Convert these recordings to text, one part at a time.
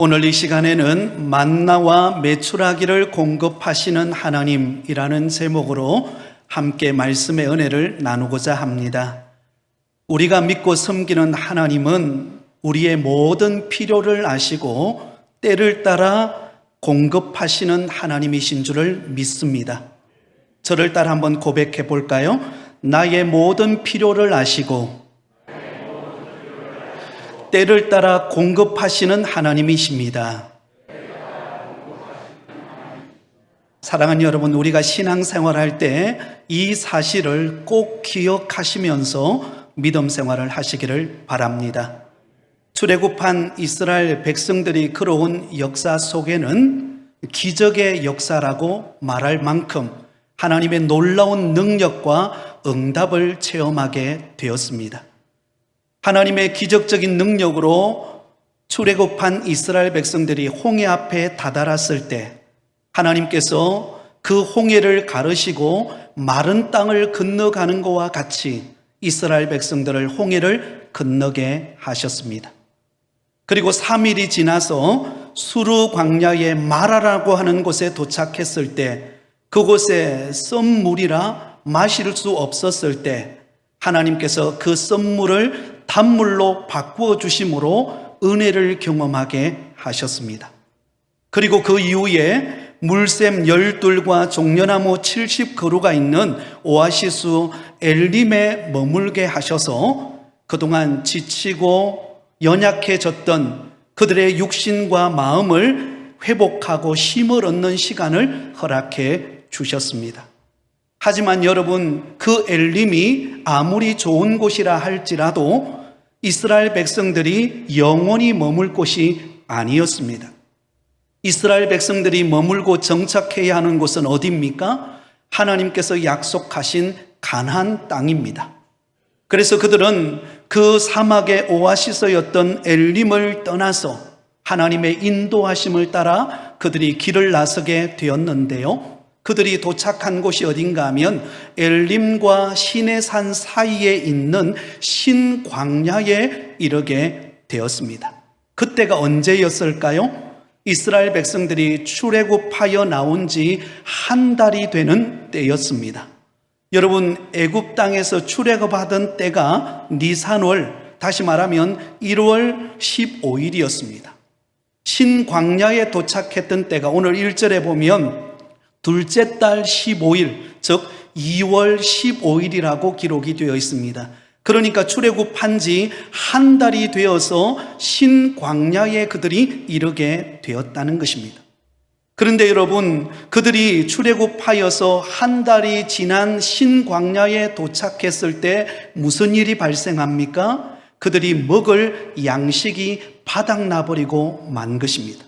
오늘 이 시간에는 만나와 메추라기를 공급하시는 하나님이라는 제목으로 함께 말씀의 은혜를 나누고자 합니다. 우리가 믿고 섬기는 하나님은 우리의 모든 필요를 아시고 때를 따라 공급하시는 하나님이신 줄을 믿습니다. 저를 따라 한번 고백해 볼까요? 나의 모든 필요를 아시고 때를 따라 공급하시는 하나님이십니다. 사랑하는 여러분, 우리가 신앙생활할 때 이 사실을 꼭 기억하시면서 믿음 생활을 하시기를 바랍니다. 출애굽한 이스라엘 백성들이 걸어온 역사 속에는 기적의 역사라고 말할 만큼 하나님의 놀라운 능력과 응답을 체험하게 되었습니다. 하나님의 기적적인 능력으로 출애굽한 이스라엘 백성들이 홍해 앞에 다다랐을 때 하나님께서 그 홍해를 가르시고 마른 땅을 건너가는 것과 같이 이스라엘 백성들을 홍해를 건너게 하셨습니다. 그리고 3일이 지나서 수르 광야의 마라라고 하는 곳에 도착했을 때 그곳에 썸물이라 마실 수 없었을 때 하나님께서 그 썸물을 단물로 바꾸어 주심으로 은혜를 경험하게 하셨습니다. 그리고 그 이후에 물샘 12과 종려나무 70그루가 있는 오아시스 엘림에 머물게 하셔서 그동안 지치고 연약해졌던 그들의 육신과 마음을 회복하고 힘을 얻는 시간을 허락해 주셨습니다. 하지만 여러분, 그 엘림이 아무리 좋은 곳이라 할지라도 이스라엘 백성들이 영원히 머물 곳이 아니었습니다. 이스라엘 백성들이 머물고 정착해야 하는 곳은 어디입니까? 하나님께서 약속하신 가나안 땅입니다. 그래서 그들은 그 사막의 오아시스였던 엘림을 떠나서 하나님의 인도하심을 따라 그들이 길을 나서게 되었는데요. 그들이 도착한 곳이 어딘가 하면 엘림과 시내산 사이에 있는 신광야에 이르게 되었습니다. 그때가 언제였을까요? 이스라엘 백성들이 출애굽하여 나온 지 한 달이 되는 때였습니다. 여러분, 애굽 땅에서 출애굽하던 때가 니산월, 다시 말하면 1월 15일이었습니다. 신광야에 도착했던 때가 오늘 1절에 보면 둘째 달 15일, 즉 2월 15일이라고 기록이 되어 있습니다. 그러니까 출애굽한 지 한 달이 되어서 신광야에 그들이 이르게 되었다는 것입니다. 그런데 여러분, 그들이 출애굽하여서 한 달이 지난 신광야에 도착했을 때 무슨 일이 발생합니까? 그들이 먹을 양식이 바닥나버리고 만 것입니다.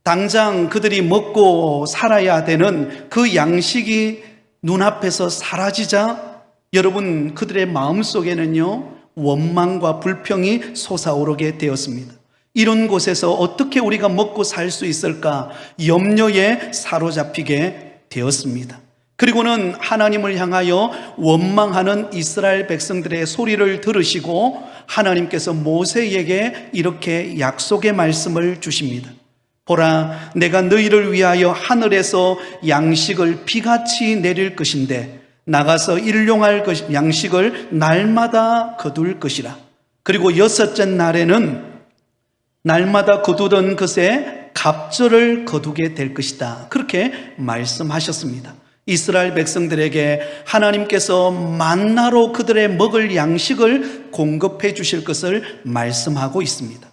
당장 그들이 먹고 살아야 되는 그 양식이 눈앞에서 사라지자 여러분, 그들의 마음속에는요, 원망과 불평이 솟아오르게 되었습니다. 이런 곳에서 어떻게 우리가 먹고 살 수 있을까 염려에 사로잡히게 되었습니다. 그리고는 하나님을 향하여 원망하는 이스라엘 백성들의 소리를 들으시고 하나님께서 모세에게 이렇게 약속의 말씀을 주십니다. 보라, 내가 너희를 위하여 하늘에서 양식을 비같이 내릴 것인데 나가서 일용할 양식을 날마다 거둘 것이라. 그리고 6째 날에는 날마다 거두던 것에 갑절을 거두게 될 것이다. 그렇게 말씀하셨습니다. 이스라엘 백성들에게 하나님께서 만나로 그들의 먹을 양식을 공급해 주실 것을 말씀하고 있습니다.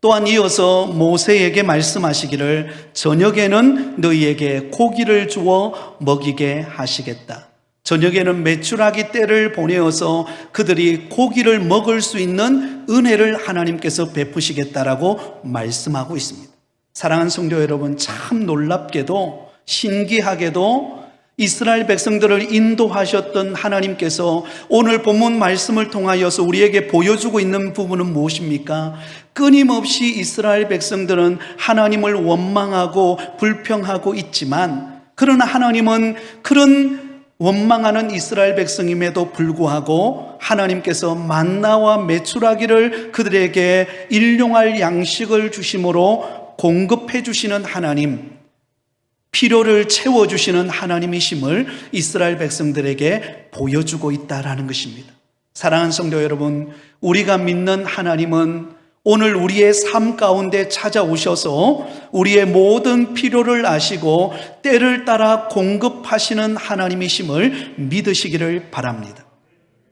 또한 이어서 모세에게 말씀하시기를 저녁에는 너희에게 고기를 주어 먹이게 하시겠다. 저녁에는 메추라기 떼를 보내어서 그들이 고기를 먹을 수 있는 은혜를 하나님께서 베푸시겠다라고 말씀하고 있습니다. 사랑하는 성도 여러분, 참 놀랍게도 신기하게도 이스라엘 백성들을 인도하셨던 하나님께서 오늘 본문 말씀을 통하여서 우리에게 보여주고 있는 부분은 무엇입니까? 끊임없이 이스라엘 백성들은 하나님을 원망하고 불평하고 있지만 그러나 하나님은 그런 원망하는 이스라엘 백성임에도 불구하고 하나님께서 만나와 메추라기를 그들에게 일용할 양식을 주심으로 공급해 주시는 하나님, 필요를 채워주시는 하나님이심을 이스라엘 백성들에게 보여주고 있다라는 것입니다. 사랑하는 성도 여러분, 우리가 믿는 하나님은 오늘 우리의 삶 가운데 찾아오셔서 우리의 모든 필요를 아시고 때를 따라 공급하시는 하나님이심을 믿으시기를 바랍니다.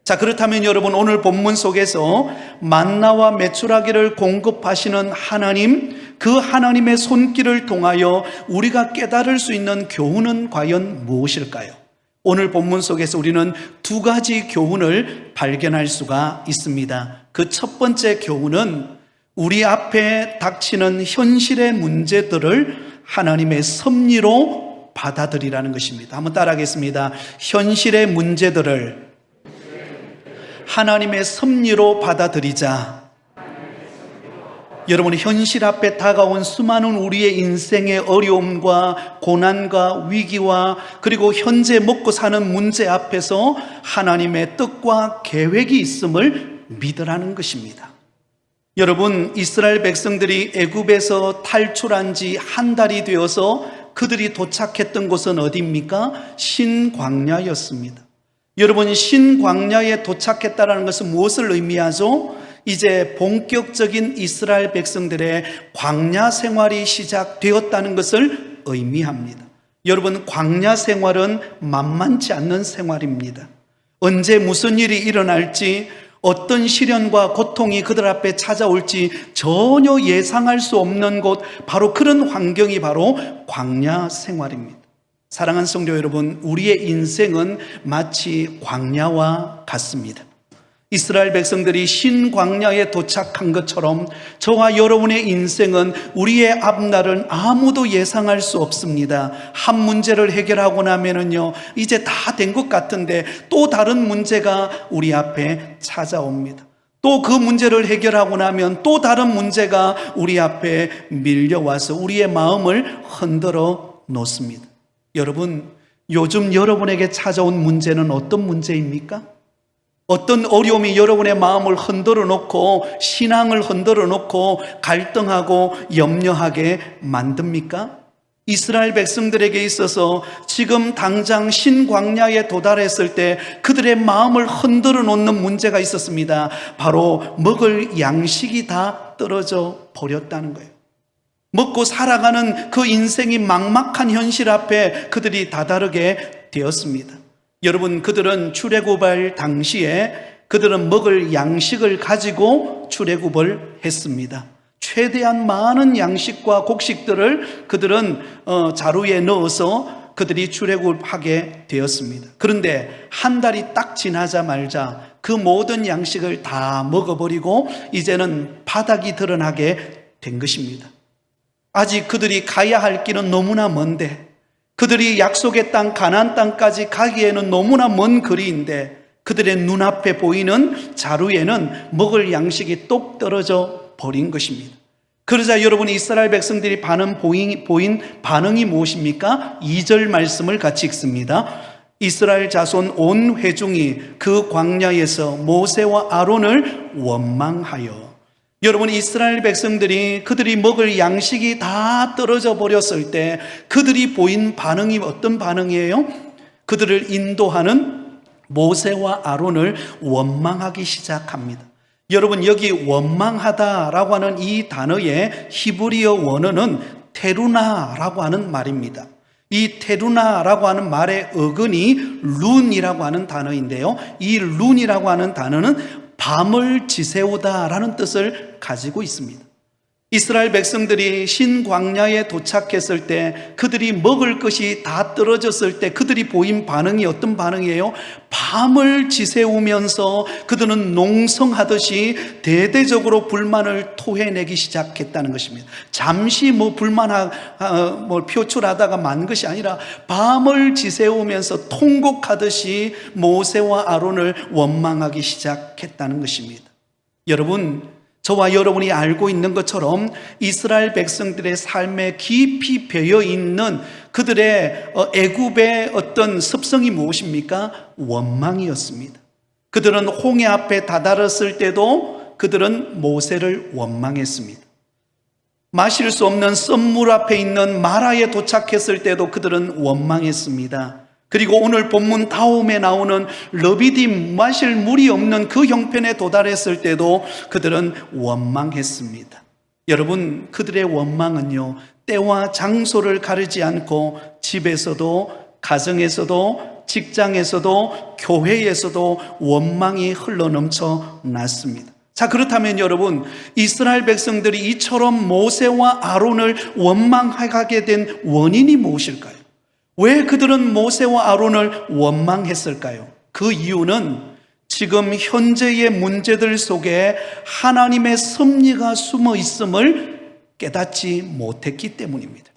자, 그렇다면 여러분, 오늘 본문 속에서 만나와 메추라기를 공급하시는 하나님, 그 하나님의 손길을 통하여 우리가 깨달을 수 있는 교훈은 과연 무엇일까요? 오늘 본문 속에서 우리는 두 가지 교훈을 발견할 수가 있습니다. 그 첫 번째 교훈은 우리 앞에 닥치는 현실의 문제들을 하나님의 섭리로 받아들이라는 것입니다. 한번 따라하겠습니다. 현실의 문제들을 하나님의 섭리로 받아들이자. 여러분, 현실 앞에 다가온 수많은 우리의 인생의 어려움과 고난과 위기와 그리고 현재 먹고 사는 문제 앞에서 하나님의 뜻과 계획이 있음을 믿으라는 것입니다. 여러분, 이스라엘 백성들이 애굽에서 탈출한 지 한 달이 되어서 그들이 도착했던 곳은 어디입니까? 신광야였습니다. 여러분, 신광야에 도착했다는 것은 무엇을 의미하죠? 이제 본격적인 이스라엘 백성들의 광야 생활이 시작되었다는 것을 의미합니다. 여러분, 광야 생활은 만만치 않는 생활입니다. 언제 무슨 일이 일어날지, 어떤 시련과 고통이 그들 앞에 찾아올지 전혀 예상할 수 없는 곳, 바로 그런 환경이 바로 광야 생활입니다. 사랑하는 성도 여러분, 우리의 인생은 마치 광야와 같습니다. 이스라엘 백성들이 신광야에 도착한 것처럼 저와 여러분의 인생은 우리의 앞날은 아무도 예상할 수 없습니다. 한 문제를 해결하고 나면은요, 이제 다 된 것 같은데 또 다른 문제가 우리 앞에 찾아옵니다. 또 그 문제를 해결하고 나면 또 다른 문제가 우리 앞에 밀려와서 우리의 마음을 흔들어 놓습니다. 여러분, 요즘 여러분에게 찾아온 문제는 어떤 문제입니까? 어떤 어려움이 여러분의 마음을 흔들어 놓고 신앙을 흔들어 놓고 갈등하고 염려하게 만듭니까? 이스라엘 백성들에게 있어서 지금 당장 신광야에 도달했을 때 그들의 마음을 흔들어 놓는 문제가 있었습니다. 바로 먹을 양식이 다 떨어져 버렸다는 거예요. 먹고 살아가는 그 인생이 막막한 현실 앞에 그들이 다다르게 되었습니다. 여러분, 그들은 출애굽할 당시에 그들은 먹을 양식을 가지고 출애굽을 했습니다. 최대한 많은 양식과 곡식들을 그들은 자루에 넣어서 그들이 출애굽하게 되었습니다. 그런데 한 달이 딱 지나자마자 그 모든 양식을 다 먹어버리고 이제는 바닥이 드러나게 된 것입니다. 아직 그들이 가야 할 길은 너무나 먼데, 그들이 약속의 땅 가나안 땅까지 가기에는 너무나 먼 거리인데 그들의 눈앞에 보이는 자루에는 먹을 양식이 똑 떨어져 버린 것입니다. 그러자 여러분, 이스라엘 백성들이 보인 반응이 무엇입니까? 2절 말씀을 같이 읽습니다. 이스라엘 자손 온 회중이 그 광야에서 모세와 아론을 원망하여. 여러분, 이스라엘 백성들이 그들이 먹을 양식이 다 떨어져 버렸을 때 그들이 보인 반응이 어떤 반응이에요? 그들을 인도하는 모세와 아론을 원망하기 시작합니다. 여러분, 여기 원망하다라고 하는 이 단어의 히브리어 원어는 테루나라고 하는 말입니다. 이 테루나라고 하는 말의 어근이 룬이라고 하는 단어인데요, 이 룬이라고 하는 단어는 밤을 지새우다라는 뜻을 가지고 있습니다. 이스라엘 백성들이 신광야에 도착했을 때 그들이 먹을 것이 다 떨어졌을 때 그들이 보인 반응이 어떤 반응이에요? 밤을 지새우면서 그들은 농성하듯이 대대적으로 불만을 토해내기 시작했다는 것입니다. 잠시 불만 표출하다가 만 것이 아니라 밤을 지새우면서 통곡하듯이 모세와 아론을 원망하기 시작했다는 것입니다. 여러분, 저와 여러분이 알고 있는 것처럼 이스라엘 백성들의 삶에 깊이 배어 있는 그들의 애굽의 어떤 습성이 무엇입니까? 원망이었습니다. 그들은 홍해 앞에 다다랐을 때도 그들은 모세를 원망했습니다. 마실 수 없는 썸물 앞에 있는 마라에 도착했을 때도 그들은 원망했습니다. 그리고 오늘 본문 다음에 나오는 르비딤, 마실 물이 없는 그 형편에 도달했을 때도 그들은 원망했습니다. 여러분, 그들의 원망은요, 때와 장소를 가리지 않고 집에서도, 가정에서도, 직장에서도, 교회에서도 원망이 흘러넘쳐 났습니다. 자, 그렇다면 여러분, 이스라엘 백성들이 이처럼 모세와 아론을 원망하게 된 원인이 무엇일까요? 왜 그들은 모세와 아론을 원망했을까요? 그 이유는 지금 현재의 문제들 속에 하나님의 섭리가 숨어 있음을 깨닫지 못했기 때문입니다.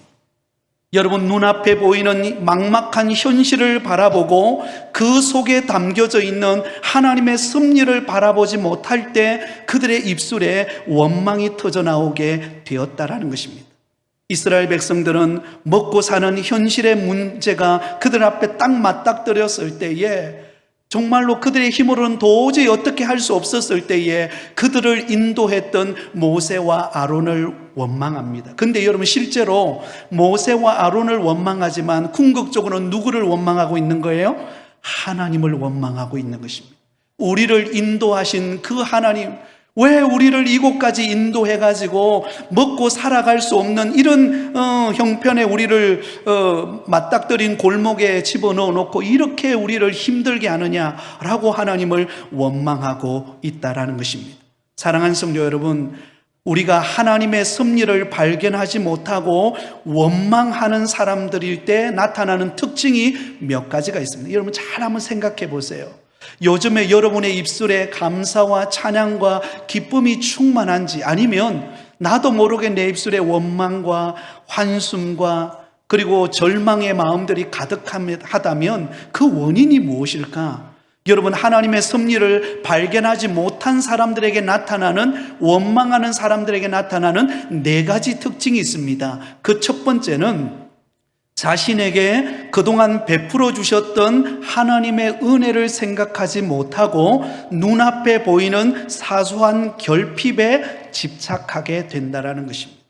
여러분, 눈앞에 보이는 막막한 현실을 바라보고 그 속에 담겨져 있는 하나님의 섭리를 바라보지 못할 때 그들의 입술에 원망이 터져나오게 되었다라는 것입니다. 이스라엘 백성들은 먹고 사는 현실의 문제가 그들 앞에 딱 맞닥뜨렸을 때에, 정말로 그들의 힘으로는 도저히 어떻게 할 수 없었을 때에 그들을 인도했던 모세와 아론을 원망합니다. 근데 여러분, 실제로 모세와 아론을 원망하지만 궁극적으로는 누구를 원망하고 있는 거예요? 하나님을 원망하고 있는 것입니다. 우리를 인도하신 그 하나님, 왜 우리를 이곳까지 인도해가지고 먹고 살아갈 수 없는 이런 형편에 우리를 맞닥뜨린 골목에 집어넣어 놓고 이렇게 우리를 힘들게 하느냐라고 하나님을 원망하고 있다라는 것입니다. 사랑하는 성도 여러분, 우리가 하나님의 섭리를 발견하지 못하고 원망하는 사람들일 때 나타나는 특징이 몇 가지가 있습니다. 여러분, 잘 한번 생각해 보세요. 요즘에 여러분의 입술에 감사와 찬양과 기쁨이 충만한지, 아니면 나도 모르게 내 입술에 원망과 환숨과 그리고 절망의 마음들이 가득하다면 그 원인이 무엇일까? 여러분, 하나님의 섭리를 발견하지 못한 사람들에게 나타나는, 원망하는 사람들에게 나타나는 네 가지 특징이 있습니다. 그 첫 번째는 자신에게 그동안 베풀어 주셨던 하나님의 은혜를 생각하지 못하고 눈앞에 보이는 사소한 결핍에 집착하게 된다는 것입니다.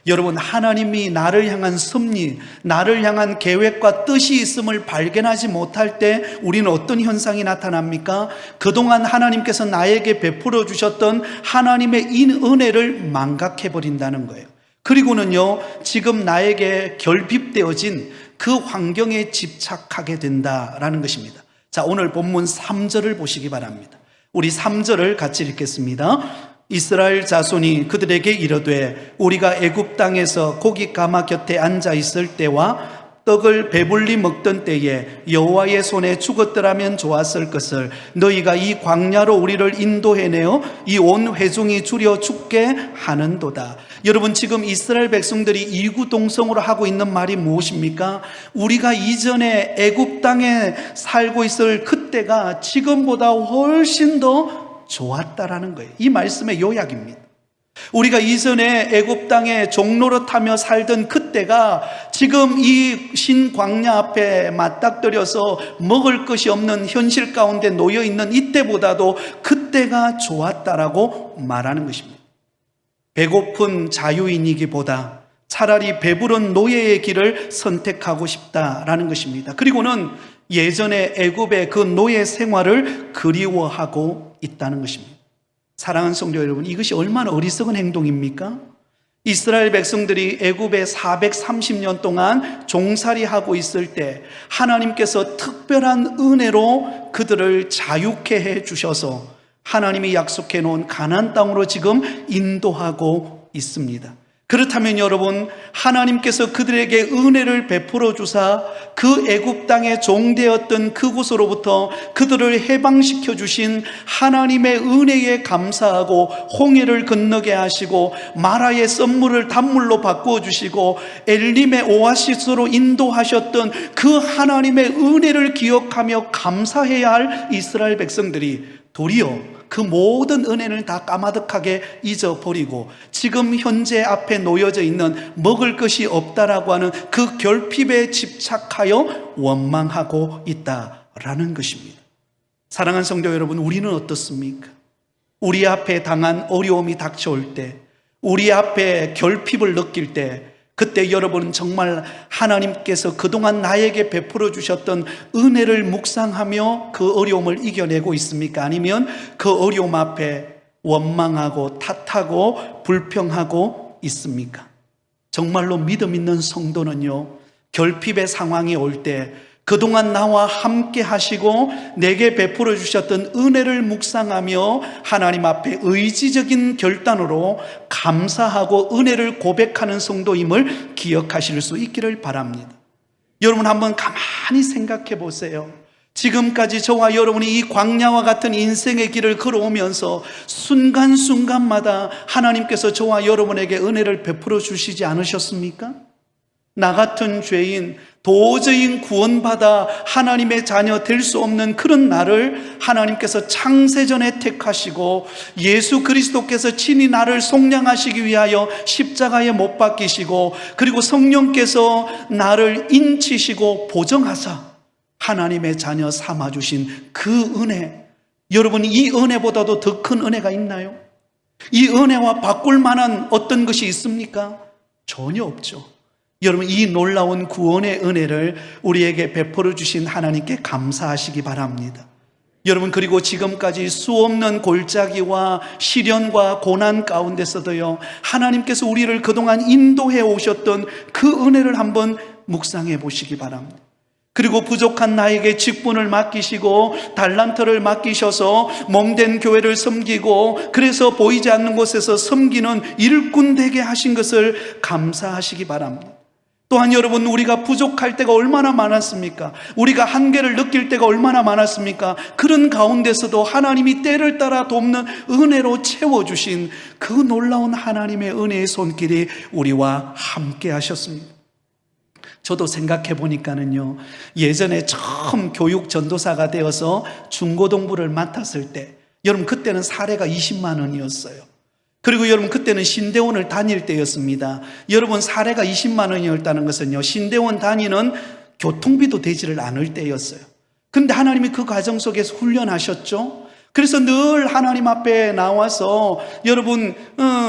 여러분, 하나님이 나를 향한 섭리, 나를 향한 계획과 뜻이 있음을 발견하지 못할 때 우리는 어떤 현상이 나타납니까? 그동안 하나님께서 나에게 베풀어 주셨던 하나님의 은혜를 망각해버린다는 거예요. 그리고는요, 지금 나에게 결핍되어진 그 환경에 집착하게 된다라는 것입니다. 자, 오늘 본문 3절을 보시기 바랍니다. 우리 3절을 같이 읽겠습니다. 이스라엘 자손이 그들에게 이르되 우리가 애굽 땅에서 고기 가마 곁에 앉아 있을 때와 떡을 배불리 먹던 때에 여호와의 손에 죽었더라면 좋았을 것을 너희가 이 광야로 우리를 인도해내어 이 온 회중이 줄여 죽게 하는도다. 여러분, 지금 이스라엘 백성들이 이구동성으로 하고 있는 말이 무엇입니까? 우리가 이전에 애굽 땅에 살고 있을 그때가 지금보다 훨씬 더 좋았다라는 거예요. 이 말씀의 요약입니다. 우리가 이전에 애굽 땅에 종노릇하며 살던 그때가 지금 이 신광야 앞에 맞닥뜨려서 먹을 것이 없는 현실 가운데 놓여 있는 이때보다도 그때가 좋았다라고 말하는 것입니다. 배고픈 자유인이기보다 차라리 배부른 노예의 길을 선택하고 싶다라는 것입니다. 그리고는 예전에 애굽의 그 노예 생활을 그리워하고 있다는 것입니다. 사랑하는 성도 여러분, 이것이 얼마나 어리석은 행동입니까? 이스라엘 백성들이 애굽에 430년 동안 종살이하고 있을 때 하나님께서 특별한 은혜로 그들을 자유케 해 주셔서 하나님이 약속해 놓은 가나안 땅으로 지금 인도하고 있습니다. 그렇다면 여러분, 하나님께서 그들에게 은혜를 베풀어 주사 그 애굽 땅에 종되었던 그곳으로부터 그들을 해방시켜 주신 하나님의 은혜에 감사하고 홍해를 건너게 하시고 마라의 썸물을 단물로 바꾸어 주시고 엘림의 오아시스로 인도하셨던 그 하나님의 은혜를 기억하며 감사해야 할 이스라엘 백성들이 도리어 그 모든 은혜를 다 까마득하게 잊어버리고 지금 현재 앞에 놓여져 있는 먹을 것이 없다라고 하는 그 결핍에 집착하여 원망하고 있다라는 것입니다. 사랑하는 성도 여러분, 우리는 어떻습니까? 우리 앞에 당한 어려움이 닥쳐올 때, 우리 앞에 결핍을 느낄 때, 그때 여러분은 정말 하나님께서 그동안 나에게 베풀어 주셨던 은혜를 묵상하며 그 어려움을 이겨내고 있습니까? 아니면 그 어려움 앞에 원망하고 탓하고 불평하고 있습니까? 정말로 믿음 있는 성도는요, 결핍의 상황이 올 때 그동안 나와 함께 하시고 내게 베풀어 주셨던 은혜를 묵상하며 하나님 앞에 의지적인 결단으로 감사하고 은혜를 고백하는 성도임을 기억하실 수 있기를 바랍니다. 여러분 한번 가만히 생각해 보세요. 지금까지 저와 여러분이 이 광야와 같은 인생의 길을 걸어오면서 순간순간마다 하나님께서 저와 여러분에게 은혜를 베풀어 주시지 않으셨습니까? 나 같은 죄인, 도저히 구원받아 하나님의 자녀 될 수 없는 그런 나를 하나님께서 창세전에 택하시고 예수 그리스도께서 친히 나를 속량하시기 위하여 십자가에 못 박히시고, 그리고 성령께서 나를 인치시고 보정하사 하나님의 자녀 삼아주신 그 은혜, 여러분 이 은혜보다도 더 큰 은혜가 있나요? 이 은혜와 바꿀 만한 어떤 것이 있습니까? 전혀 없죠. 여러분 이 놀라운 구원의 은혜를 우리에게 베풀어 주신 하나님께 감사하시기 바랍니다. 여러분, 그리고 지금까지 수없는 골짜기와 시련과 고난 가운데서도요, 하나님께서 우리를 그동안 인도해 오셨던 그 은혜를 한번 묵상해 보시기 바랍니다. 그리고 부족한 나에게 직분을 맡기시고 달란트를 맡기셔서 몸된 교회를 섬기고, 그래서 보이지 않는 곳에서 섬기는 일꾼 되게 하신 것을 감사하시기 바랍니다. 또한 여러분, 우리가 부족할 때가 얼마나 많았습니까? 우리가 한계를 느낄 때가 얼마나 많았습니까? 그런 가운데서도 하나님이 때를 따라 돕는 은혜로 채워주신 그 놀라운 하나님의 은혜의 손길이 우리와 함께 하셨습니다. 저도 생각해 보니까는요, 예전에 처음 교육 전도사가 되어서 중고등부를 맡았을 때, 여러분 그때는 사례가 20만 원이었어요. 그리고 여러분 그때는 신대원을 다닐 때였습니다. 여러분 사례가 20만 원이었다는 것은요, 신대원 다니는 교통비도 되지를 않을 때였어요. 그런데 하나님이 그 과정 속에서 훈련하셨죠. 그래서 늘 하나님 앞에 나와서 여러분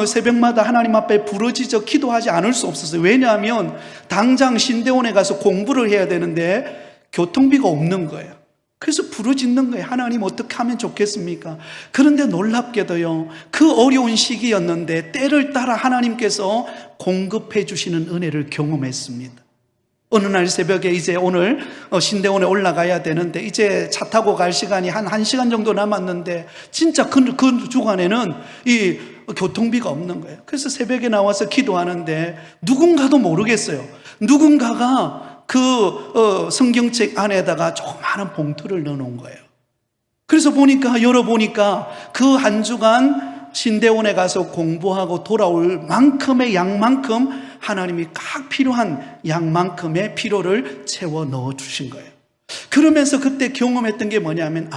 새벽마다 하나님 앞에 부르짖어 기도하지 않을 수 없었어요. 왜냐하면 당장 신대원에 가서 공부를 해야 되는데 교통비가 없는 거예요. 그래서 부르짖는 거예요. 하나님 어떻게 하면 좋겠습니까? 그런데 놀랍게도요, 그 어려운 시기였는데 때를 따라 하나님께서 공급해 주시는 은혜를 경험했습니다. 어느 날 새벽에 이제 오늘 신대원에 올라가야 되는데 이제 차 타고 갈 시간이 한 1시간 정도 남았는데 진짜 그 주간에는 이 교통비가 없는 거예요. 그래서 새벽에 나와서 기도하는데 누군가도 모르겠어요. 누군가가 그 성경책 안에다가 조그마한 봉투를 넣어놓은 거예요. 그래서 열어보니까 그 한 주간 신대원에 가서 공부하고 돌아올 만큼의 양만큼 하나님이 각 필요한 양만큼의 필요를 채워 넣어주신 거예요. 그러면서 그때 경험했던 게 뭐냐면,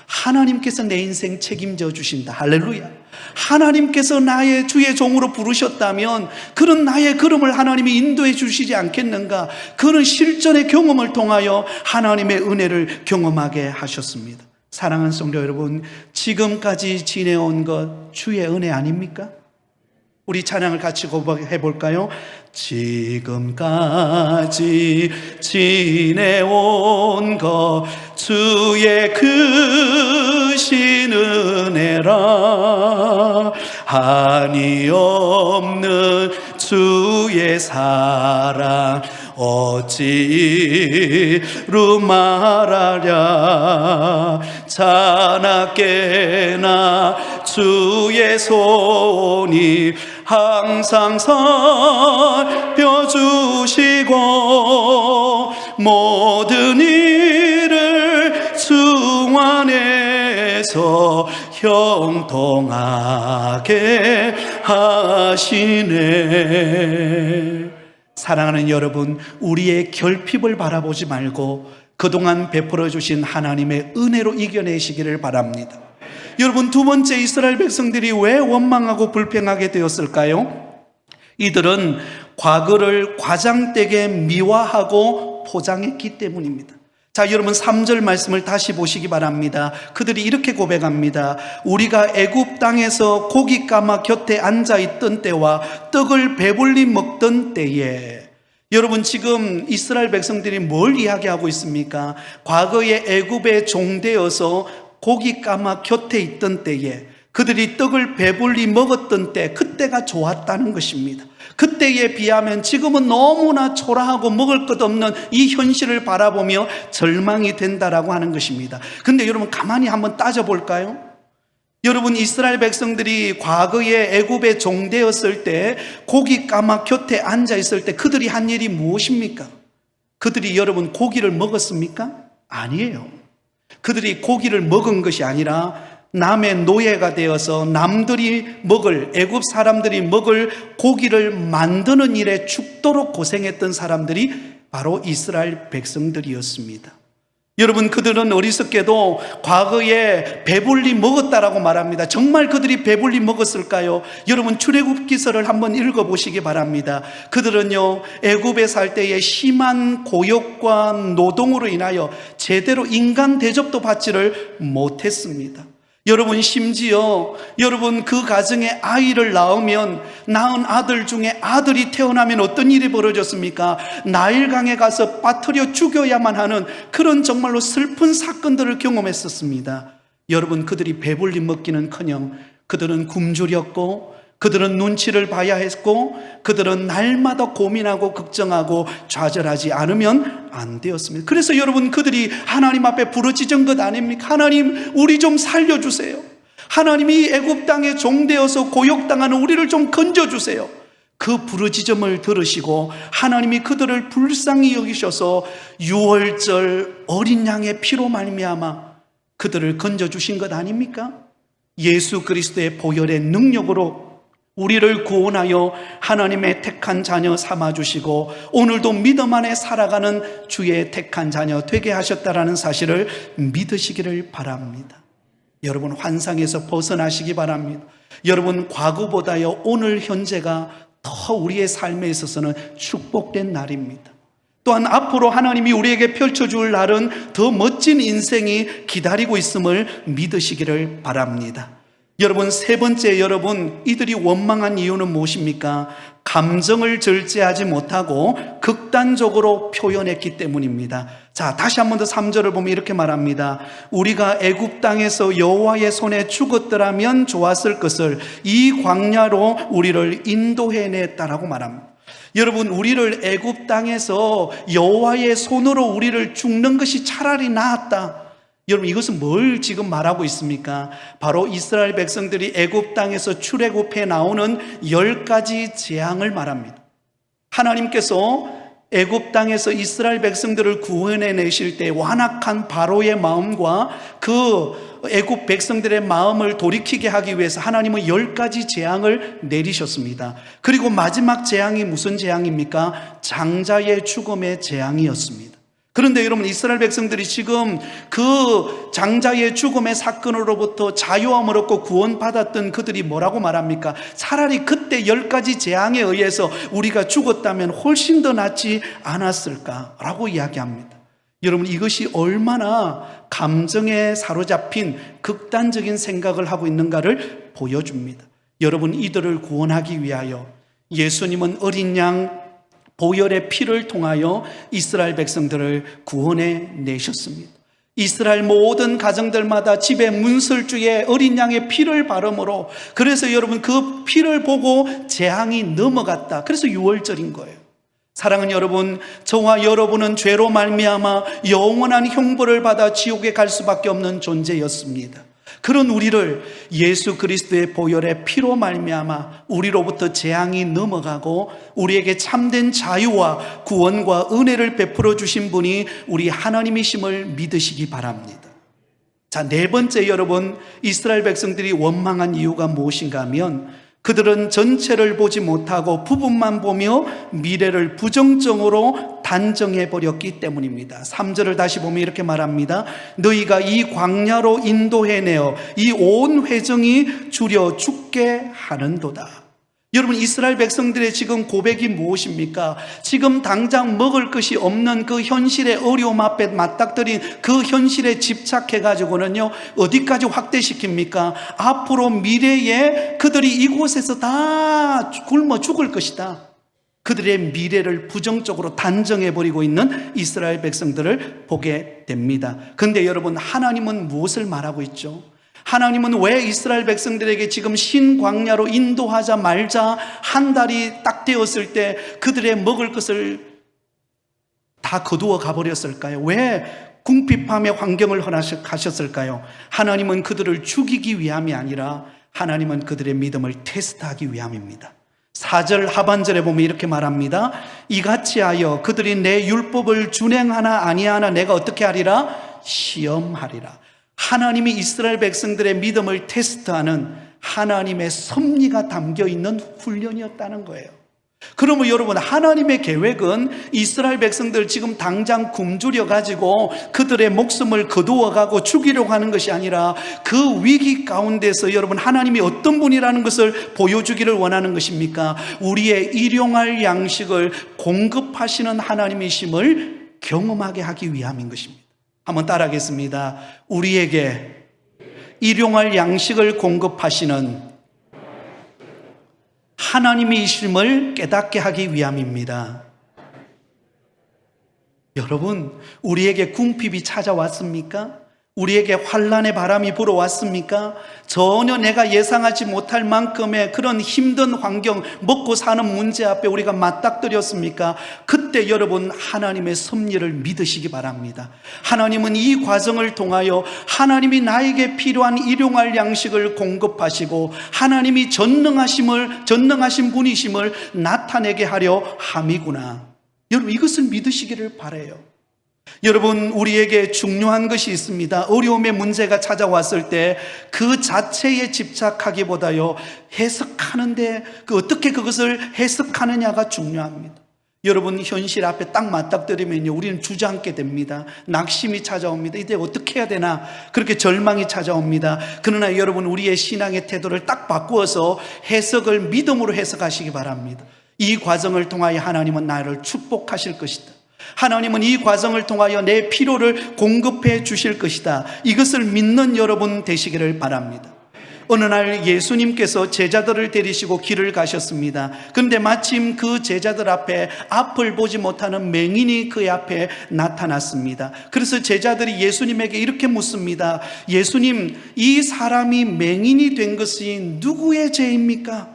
하나님께서 내 인생 책임져 주신다. 할렐루야. 하나님께서 나의 주의 종으로 부르셨다면 그런 나의 걸음을 하나님이 인도해 주시지 않겠는가. 그런 실전의 경험을 통하여 하나님의 은혜를 경험하게 하셨습니다. 사랑하는 성도 여러분, 지금까지 지내온 것 주의 은혜 아닙니까? 우리 찬양을 같이 고백해 볼까요? 지금까지 지내온 것 주의 크신 은혜라. 한이 없는 주의 사랑 어찌 이루 말하랴. 자나깨나 주의 손이 항상 살펴주시고 모든 일을 주 안에서 형통하게 하시네. 사랑하는 여러분, 우리의 결핍을 바라보지 말고 그동안 베풀어 주신 하나님의 은혜로 이겨내시기를 바랍니다. 여러분, 두 번째, 이스라엘 백성들이 왜 원망하고 불평하게 되었을까요? 이들은 과거를 과장되게 미화하고 포장했기 때문입니다. 자, 여러분 3절 말씀을 다시 보시기 바랍니다. 그들이 이렇게 고백합니다. 우리가 애굽 땅에서 고기 까마 곁에 앉아 있던 때와 떡을 배불리 먹던 때에. 여러분, 지금 이스라엘 백성들이 뭘 이야기하고 있습니까? 과거에 애굽에 종되어서 고기 까마 곁에 있던 때에, 그들이 떡을 배불리 먹었던 때, 그때가 좋았다는 것입니다. 그때에 비하면 지금은 너무나 초라하고 먹을 것 없는 이 현실을 바라보며 절망이 된다라고 하는 것입니다. 근데 여러분, 가만히 한번 따져볼까요? 여러분, 이스라엘 백성들이 과거에 애굽에 종되었을 때, 고기 까마 곁에 앉아 있을 때 그들이 한 일이 무엇입니까? 그들이 여러분 고기를 먹었습니까? 아니에요. 그들이 고기를 먹은 것이 아니라 남의 노예가 되어서 남들이 먹을, 애굽 사람들이 먹을 고기를 만드는 일에 죽도록 고생했던 사람들이 바로 이스라엘 백성들이었습니다. 여러분, 그들은 어리석게도 과거에 배불리 먹었다라고 말합니다. 정말 그들이 배불리 먹었을까요? 여러분, 출애굽기서를 한번 읽어보시기 바랍니다. 그들은요, 애굽에 살 때에 심한 고역과 노동으로 인하여 제대로 인간 대접도 받지를 못했습니다. 여러분, 심지어 여러분 그 가정에 아이를 낳으면, 낳은 아들 중에 아들이 태어나면 어떤 일이 벌어졌습니까? 나일강에 가서 빠뜨려 죽여야만 하는 그런 정말로 슬픈 사건들을 경험했었습니다. 여러분, 그들이 배불리 먹기는커녕 그들은 굶주렸고, 그들은 눈치를 봐야 했고, 그들은 날마다 고민하고 걱정하고 좌절하지 않으면 안 되었습니다. 그래서 여러분, 그들이 하나님 앞에 부르짖은 것 아닙니까? 하나님, 우리 좀 살려주세요. 하나님이 애굽 땅에 종되어서 고역당하는 우리를 좀 건져주세요. 그 부르짖음을 들으시고 하나님이 그들을 불쌍히 여기셔서 유월절 어린 양의 피로 말미암아 그들을 건져주신 것 아닙니까? 예수 그리스도의 보혈의 능력으로 우리를 구원하여 하나님의 택한 자녀 삼아주시고 오늘도 믿음 안에 살아가는 주의 택한 자녀 되게 하셨다라는 사실을 믿으시기를 바랍니다. 여러분, 환상에서 벗어나시기 바랍니다. 여러분, 과거보다요 오늘 현재가 더 우리의 삶에 있어서는 축복된 날입니다. 또한 앞으로 하나님이 우리에게 펼쳐줄 날은 더 멋진 인생이 기다리고 있음을 믿으시기를 바랍니다. 여러분, 세 번째, 여러분, 이들이 원망한 이유는 무엇입니까? 감정을 절제하지 못하고 극단적으로 표현했기 때문입니다. 자, 다시 한 번 더 3절을 보면 이렇게 말합니다. 우리가 애굽 땅에서 여호와의 손에 죽었더라면 좋았을 것을 이 광야로 우리를 인도해냈다라고 말합니다. 여러분, 우리를 애굽 땅에서 여호와의 손으로 우리를 죽는 것이 차라리 나았다. 여러분, 이것은 뭘 지금 말하고 있습니까? 바로 이스라엘 백성들이 애굽 땅에서 출애굽해 나오는 10가지 재앙을 말합니다. 하나님께서 애굽 땅에서 이스라엘 백성들을 구원해 내실 때 완악한 바로의 마음과 그 애굽 백성들의 마음을 돌이키게 하기 위해서 하나님은 10가지 재앙을 내리셨습니다. 그리고 마지막 재앙이 무슨 재앙입니까? 장자의 죽음의 재앙이었습니다. 그런데 여러분, 이스라엘 백성들이 지금 그 장자의 죽음의 사건으로부터 자유함을 얻고 구원받았던 그들이 뭐라고 말합니까? 차라리 그때 10가지 재앙에 의해서 우리가 죽었다면 훨씬 더 낫지 않았을까라고 이야기합니다. 여러분, 이것이 얼마나 감정에 사로잡힌 극단적인 생각을 하고 있는가를 보여줍니다. 여러분, 이들을 구원하기 위하여 예수님은 어린 양 보혈의 피를 통하여 이스라엘 백성들을 구원해 내셨습니다. 이스라엘 모든 가정들마다 집에 문설주에 어린 양의 피를 바르므로, 그래서 여러분 그 피를 보고 재앙이 넘어갔다. 그래서 유월절인 거예요. 사랑하는 여러분, 저와 여러분은 죄로 말미암아 영원한 형벌을 받아 지옥에 갈 수밖에 없는 존재였습니다. 그런 우리를 예수 그리스도의 보혈의 피로 말미암아 우리로부터 재앙이 넘어가고 우리에게 참된 자유와 구원과 은혜를 베풀어 주신 분이 우리 하나님이심을 믿으시기 바랍니다. 자, 네 번째, 여러분, 이스라엘 백성들이 원망한 이유가 무엇인가 하면 그들은 전체를 보지 못하고 부분만 보며 미래를 부정적으로 단정해버렸기 때문입니다. 3절을 다시 보면 이렇게 말합니다. 너희가 이 광야로 인도해내어 이 온 회정이 줄여 죽게 하는도다. 여러분, 이스라엘 백성들의 지금 고백이 무엇입니까? 지금 당장 먹을 것이 없는 그 현실의 어려움 앞에 맞닥뜨린 그 현실에 집착해가지고는요, 어디까지 확대시킵니까? 앞으로 미래에 그들이 이곳에서 다 굶어 죽을 것이다. 그들의 미래를 부정적으로 단정해버리고 있는 이스라엘 백성들을 보게 됩니다. 그런데 여러분, 하나님은 무엇을 말하고 있죠? 하나님은 왜 이스라엘 백성들에게 지금 신광야로 인도하자 말자 한 달이 딱 되었을 때 그들의 먹을 것을 다 거두어 가버렸을까요? 왜 궁핍함의 환경을 허락하셨을까요? 하나님은 그들을 죽이기 위함이 아니라 하나님은 그들의 믿음을 테스트하기 위함입니다. 4절 하반절에 보면 이렇게 말합니다. 이같이 하여 그들이 내 율법을 준행하나 아니하나 내가 어떻게 하리라? 시험하리라. 하나님이 이스라엘 백성들의 믿음을 테스트하는 하나님의 섭리가 담겨있는 훈련이었다는 거예요. 그러면 여러분, 하나님의 계획은 이스라엘 백성들 지금 당장 굶주려 가지고 그들의 목숨을 거두어가고 죽이려고 하는 것이 아니라 그 위기 가운데서 여러분, 하나님이 어떤 분이라는 것을 보여주기를 원하는 것입니까? 우리의 일용할 양식을 공급하시는 하나님이심을 경험하게 하기 위함인 것입니다. 한번 따라하겠습니다. 우리에게 일용할 양식을 공급하시는 하나님이심을 깨닫게 하기 위함입니다. 여러분, 우리에게 궁핍이 찾아왔습니까? 우리에게 환난의 바람이 불어왔습니까? 전혀 내가 예상하지 못할 만큼의 그런 힘든 환경, 먹고 사는 문제 앞에 우리가 맞닥뜨렸습니까? 그때 여러분, 하나님의 섭리를 믿으시기 바랍니다. 하나님은 이 과정을 통하여 하나님이 나에게 필요한 일용할 양식을 공급하시고 하나님이 전능하신 분이심을 나타내게 하려 함이구나. 여러분, 이것을 믿으시기를 바라요. 여러분, 우리에게 중요한 것이 있습니다. 어려움의 문제가 찾아왔을 때 그 자체에 집착하기보다요, 해석하는데 어떻게 그것을 해석하느냐가 중요합니다. 여러분, 현실 앞에 딱 맞닥뜨리면요, 우리는 주저앉게 됩니다. 낙심이 찾아옵니다. 이제 어떻게 해야 되나, 그렇게 절망이 찾아옵니다. 그러나 여러분, 우리의 신앙의 태도를 딱 바꾸어서 해석을 믿음으로 해석하시기 바랍니다. 이 과정을 통하여 하나님은 나를 축복하실 것이다. 하나님은 이 과정을 통하여 내 필요를 공급해 주실 것이다. 이것을 믿는 여러분 되시기를 바랍니다. 어느 날 예수님께서 제자들을 데리시고 길을 가셨습니다. 그런데 마침 그 제자들 앞에 앞을 보지 못하는 맹인이 그의 앞에 나타났습니다. 그래서 제자들이 예수님에게 이렇게 묻습니다. 예수님, 이 사람이 맹인이 된 것이 누구의 죄입니까?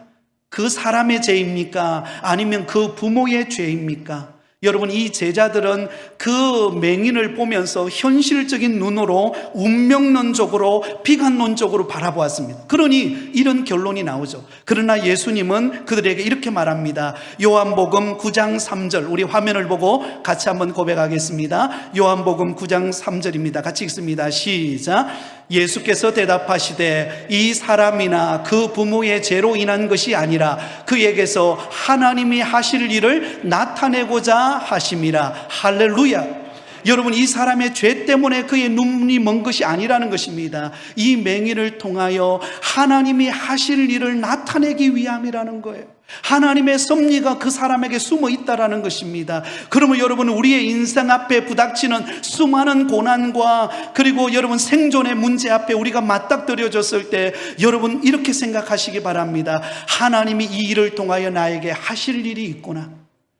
그 사람의 죄입니까? 아니면 그 부모의 죄입니까? 여러분, 이 제자들은 그 맹인을 보면서 현실적인 눈으로 운명론적으로 비관론적으로 바라보았습니다. 그러니 이런 결론이 나오죠. 그러나 예수님은 그들에게 이렇게 말합니다. 요한복음 9장 3절, 우리 화면을 보고 같이 한번 고백하겠습니다. 요한복음 9장 3절입니다. 같이 읽습니다. 시작. 예수께서 대답하시되 이 사람이나 그 부모의 죄로 인한 것이 아니라 그에게서 하나님이 하실 일을 나타내고자 하심이라. 할렐루야. 여러분, 이 사람의 죄 때문에 그의 눈이 먼 것이 아니라는 것입니다. 이 맹인을 통하여 하나님이 하실 일을 나타내기 위함이라는 거예요. 하나님의 섭리가 그 사람에게 숨어 있다라는 것입니다. 그러면 여러분, 우리의 인생 앞에 부닥치는 수많은 고난과 그리고 여러분 생존의 문제 앞에 우리가 맞닥뜨려졌을 때 여러분 이렇게 생각하시기 바랍니다. 하나님이 이 일을 통하여 나에게 하실 일이 있구나.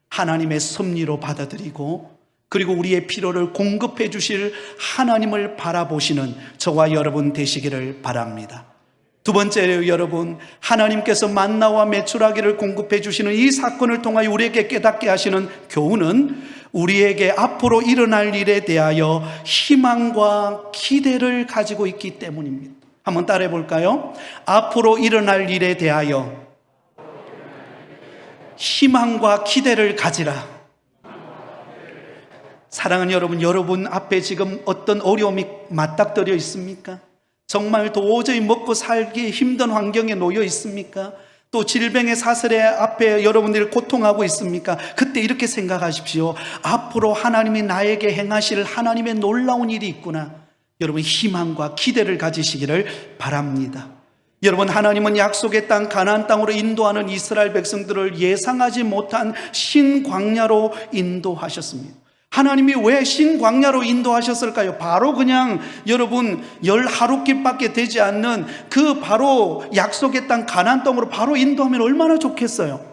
하나님의 섭리로 받아들이고 그리고 우리의 필요를 공급해 주실 하나님을 바라보시는 저와 여러분 되시기를 바랍니다. 두 번째로 여러분, 하나님께서 만나와 메추라기를 공급해 주시는 이 사건을 통하여 우리에게 깨닫게 하시는 교훈은 우리에게 앞으로 일어날 일에 대하여 희망과 기대를 가지고 있기 때문입니다. 한번 따라해 볼까요? 앞으로 일어날 일에 대하여 희망과 기대를 가지라. 사랑하는 여러분, 여러분 앞에 지금 어떤 어려움이 맞닥뜨려 있습니까? 정말 도저히 먹고 살기 힘든 환경에 놓여 있습니까? 또 질병의 사슬에 앞에 여러분들이 고통하고 있습니까? 그때 이렇게 생각하십시오. 앞으로 하나님이 나에게 행하실 하나님의 놀라운 일이 있구나. 여러분, 희망과 기대를 가지시기를 바랍니다. 여러분, 하나님은 약속의 땅 가나안 땅으로 인도하는 이스라엘 백성들을 예상하지 못한 신광야로 인도하셨습니다. 하나님이 왜 신광야로 인도하셨을까요? 바로 그냥 여러분 10하루길밖에 되지 않는 그 바로 약속의 땅 가나안 땅으로 바로 인도하면 얼마나 좋겠어요.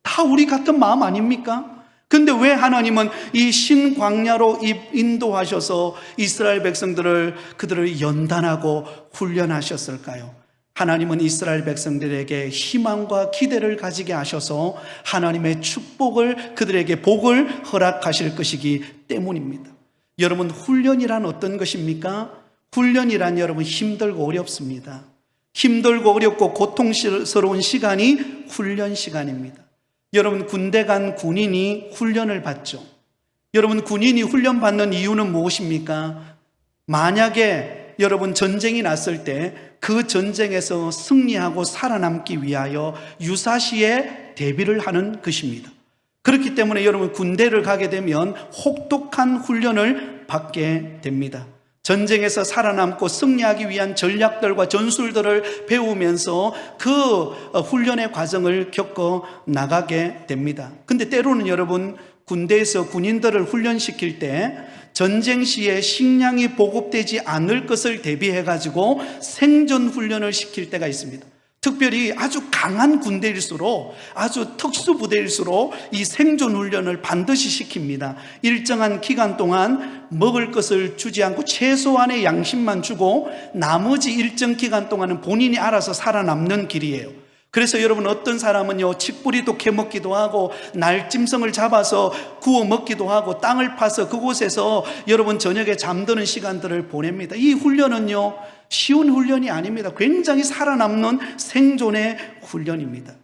다 우리 같은 마음 아닙니까? 근데 왜 하나님은 이 신광야로 인도하셔서 이스라엘 백성들을 그들을 연단하고 훈련하셨을까요? 하나님은 이스라엘 백성들에게 희망과 기대를 가지게 하셔서 하나님의 축복을, 그들에게 복을 허락하실 것이기 때문입니다. 여러분, 훈련이란 어떤 것입니까? 훈련이란 여러분 힘들고 어렵습니다. 힘들고 어렵고 고통스러운 시간이 훈련 시간입니다. 여러분, 군대 간 군인이 훈련을 받죠. 여러분, 군인이 훈련 받는 이유는 무엇입니까? 만약에 여러분 전쟁이 났을 때 그 전쟁에서 승리하고 살아남기 위하여 유사시에 대비를 하는 것입니다. 그렇기 때문에 여러분 군대를 가게 되면 혹독한 훈련을 받게 됩니다. 전쟁에서 살아남고 승리하기 위한 전략들과 전술들을 배우면서 그 훈련의 과정을 겪어 나가게 됩니다. 근데 때로는 여러분 군대에서 군인들을 훈련시킬 때 전쟁 시에 식량이 보급되지 않을 것을 대비해 가지고 생존 훈련을 시킬 때가 있습니다. 특별히 아주 강한 군대일수록, 아주 특수부대일수록 이 생존 훈련을 반드시 시킵니다. 일정한 기간 동안 먹을 것을 주지 않고 최소한의 양식만 주고 나머지 일정 기간 동안은 본인이 알아서 살아남는 길이에요. 그래서 여러분 어떤 사람은요 칡뿌리도 캐먹기도 하고 날짐승을 잡아서 구워 먹기도 하고 땅을 파서 그곳에서 여러분 저녁에 잠드는 시간들을 보냅니다. 이 훈련은요 쉬운 훈련이 아닙니다. 굉장히 살아남는 생존의 훈련입니다.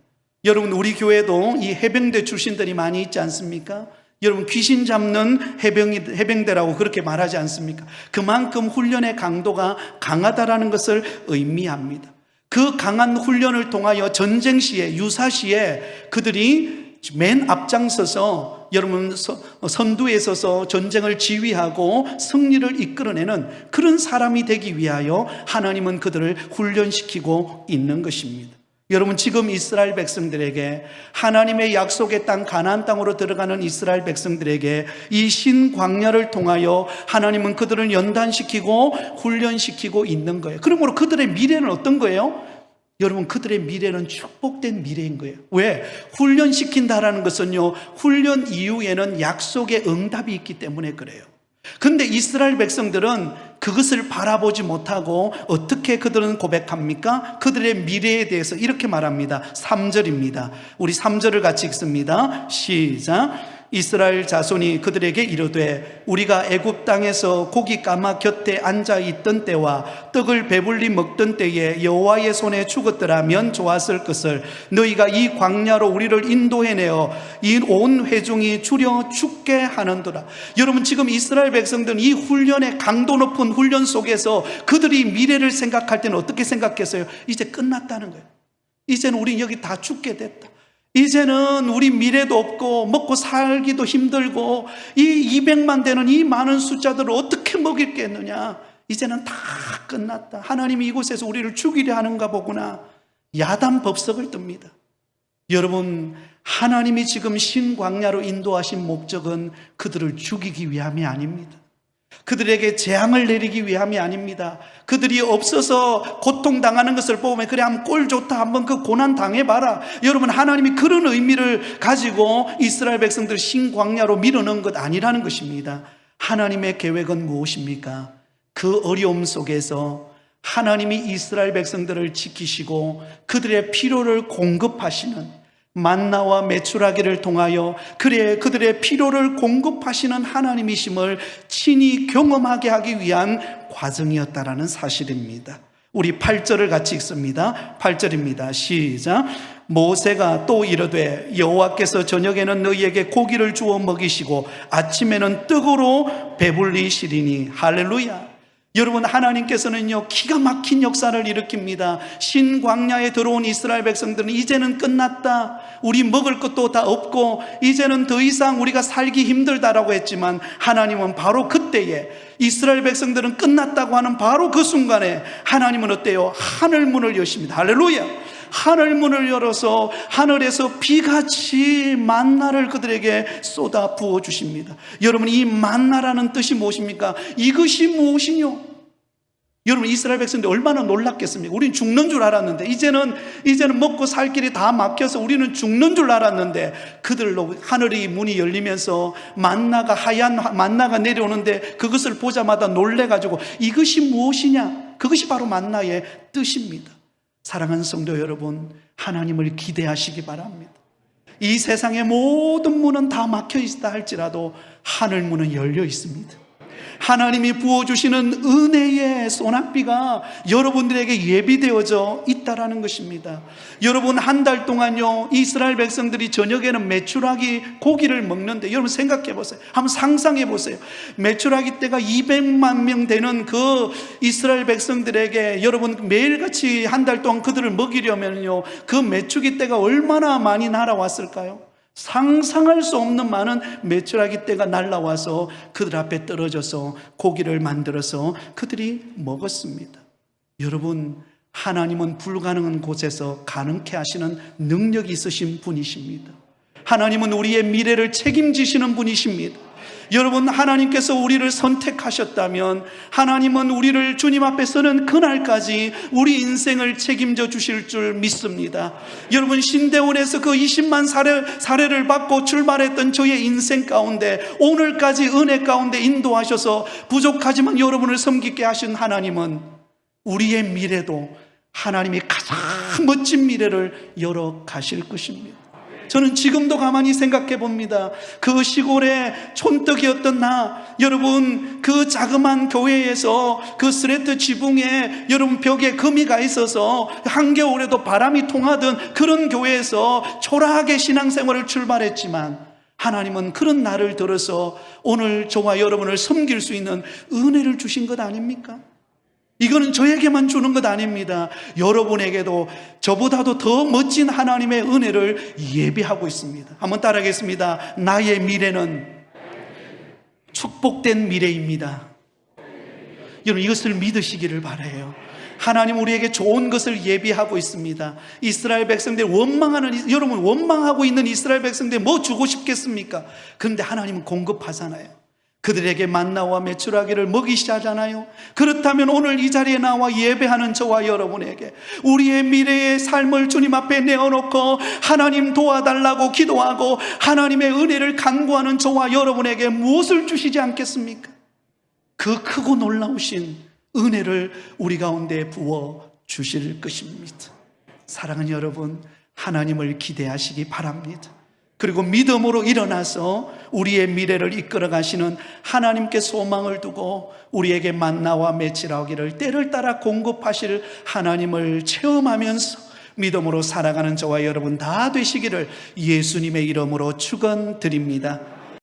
여러분 우리 교회도 이 해병대 출신들이 많이 있지 않습니까? 여러분 귀신 잡는 해병대라고 그렇게 말하지 않습니까? 그만큼 훈련의 강도가 강하다라는 것을 의미합니다. 그 강한 훈련을 통하여 전쟁 시에 유사시에 그들이 맨 앞장서서 여러분 선두에 서서 전쟁을 지휘하고 승리를 이끌어내는 그런 사람이 되기 위하여 하나님은 그들을 훈련시키고 있는 것입니다. 여러분 지금 이스라엘 백성들에게 하나님의 약속의 땅 가나안 땅으로 들어가는 이스라엘 백성들에게 이 신광야를 통하여 하나님은 그들을 연단시키고 훈련시키고 있는 거예요. 그러므로 그들의 미래는 어떤 거예요? 여러분 그들의 미래는 축복된 미래인 거예요. 왜? 훈련시킨다라는 것은요 훈련 이후에는 약속의 응답이 있기 때문에 그래요. 근데 이스라엘 백성들은 그것을 바라보지 못하고 어떻게 그들은 고백합니까? 그들의 미래에 대해서 이렇게 말합니다. 3절입니다. 우리 3절을 같이 읽습니다. 시작. 이스라엘 자손이 그들에게 이르되 우리가 애굽 땅에서 고기 까마 곁에 앉아 있던 때와 떡을 배불리 먹던 때에 여호와의 손에 죽었더라면 좋았을 것을 너희가 이 광야로 우리를 인도해내어 이 온 회중이 주려 죽게 하는도다. 여러분 지금 이스라엘 백성들은 이 훈련의 강도 높은 훈련 속에서 그들이 미래를 생각할 때는 어떻게 생각했어요? 이제 끝났다는 거예요. 이제는 우리 여기 다 죽게 됐다. 이제는 우리 미래도 없고 먹고 살기도 힘들고 이 200만 되는 이 많은 숫자들을 어떻게 먹이겠느냐. 이제는 다 끝났다. 하나님이 이곳에서 우리를 죽이려 하는가 보구나. 야단 법석을 뜹니다. 여러분 하나님이 지금 신광야로 인도하신 목적은 그들을 죽이기 위함이 아닙니다. 그들에게 재앙을 내리기 위함이 아닙니다. 그들이 없어서 고통당하는 것을 보면 그래 한번 꼴 좋다 한번 그 고난 당해봐라. 여러분 하나님이 그런 의미를 가지고 이스라엘 백성들을 신광야로 밀어넣은 것 아니라는 것입니다. 하나님의 계획은 무엇입니까? 그 어려움 속에서 하나님이 이스라엘 백성들을 지키시고 그들의 필요를 공급하시는 만나와 메추라기를 통하여 그들의 필요를 공급하시는 하나님이심을 친히 경험하게 하기 위한 과정이었다라는 사실입니다. 우리 8절을 같이 읽습니다. 8절입니다. 시작. 모세가 또 이르되 여호와께서 저녁에는 너희에게 고기를 주어 먹이시고 아침에는 떡으로 배불리시리니. 할렐루야. 여러분, 하나님께서는요 기가 막힌 역사를 일으킵니다. 신광야에 들어온 이스라엘 백성들은 이제는 끝났다, 우리 먹을 것도 다 없고 이제는 더 이상 우리가 살기 힘들다라고 했지만, 하나님은 바로 그때에, 이스라엘 백성들은 끝났다고 하는 바로 그 순간에 하나님은 어때요? 하늘문을 여십니다. 할렐루야. 하늘문을 열어서 하늘에서 비같이 만나를 그들에게 쏟아 부어 주십니다. 여러분, 이 만나라는 뜻이 무엇입니까? 이것이 무엇이뇨? 여러분, 이스라엘 백성들이 얼마나 놀랐겠습니까? 우리는 죽는 줄 알았는데, 이제는 먹고 살 길이 다 막혀서 우리는 죽는 줄 알았는데, 그들로 하늘의 문이 열리면서 만나가, 하얀 만나가 내려오는데 그것을 보자마자 놀래가지고 이것이 무엇이냐? 그것이 바로 만나의 뜻입니다. 사랑하는 성도 여러분, 하나님을 기대하시기 바랍니다. 이 세상의 모든 문은 다 막혀 있다 할지라도 하늘 문은 열려 있습니다. 하나님이 부어주시는 은혜의 소낙비가 여러분들에게 예비되어져 있다라는 것입니다. 여러분, 한 달 동안요 이스라엘 백성들이 저녁에는 메추라기 고기를 먹는데, 여러분 생각해 보세요. 한번 상상해 보세요. 메추라기 떼가 200만 명 되는 그 이스라엘 백성들에게 여러분 매일같이 한 달 동안 그들을 먹이려면요 그 메추기 떼가 얼마나 많이 날아왔을까요? 상상할 수 없는 많은 메추라기 떼가 날아와서 그들 앞에 떨어져서 고기를 만들어서 그들이 먹었습니다. 여러분, 하나님은 불가능한 곳에서 가능케 하시는 능력이 있으신 분이십니다. 하나님은 우리의 미래를 책임지시는 분이십니다. 여러분, 하나님께서 우리를 선택하셨다면 하나님은 우리를 주님 앞에 서는 그날까지 우리 인생을 책임져 주실 줄 믿습니다. 여러분, 신대원에서 그 20만 사례를 받고 출발했던 저의 인생 가운데 오늘까지 은혜 가운데 인도하셔서 부족하지만 여러분을 섬기게 하신 하나님은 우리의 미래도 하나님이 가장 멋진 미래를 열어 가실 것입니다. 저는 지금도 가만히 생각해 봅니다. 그 시골의 촌떡이었던 나, 여러분 그 자그만 교회에서 그 스레트 지붕에 여러분 벽에 금이 가 있어서 한겨울에도 바람이 통하던 그런 교회에서 초라하게 신앙생활을 출발했지만, 하나님은 그런 날을 들어서 오늘 저와 여러분을 섬길 수 있는 은혜를 주신 것 아닙니까? 이거는 저에게만 주는 것 아닙니다. 여러분에게도 저보다도 더 멋진 하나님의 은혜를 예비하고 있습니다. 한번 따라하겠습니다. 나의 미래는 축복된 미래입니다. 여러분, 이것을 믿으시기를 바라요. 하나님 우리에게 좋은 것을 예비하고 있습니다. 이스라엘 백성들 여러분 원망하고 있는 이스라엘 백성들 뭐 주고 싶겠습니까? 그런데 하나님은 공급하잖아요. 그들에게 만나와 메추라기를 먹이시잖아요. 그렇다면 오늘 이 자리에 나와 예배하는 저와 여러분에게 우리의 미래의 삶을 주님 앞에 내어놓고 하나님 도와달라고 기도하고 하나님의 은혜를 간구하는 저와 여러분에게 무엇을 주시지 않겠습니까? 그 크고 놀라우신 은혜를 우리 가운데 부어 주실 것입니다. 사랑하는 여러분, 하나님을 기대하시기 바랍니다. 그리고 믿음으로 일어나서 우리의 미래를 이끌어 가시는 하나님께 소망을 두고 우리에게 만나와 메추라기를 때를 따라 공급하실 하나님을 체험하면서 믿음으로 살아가는 저와 여러분 다 되시기를 예수님의 이름으로 축원드립니다.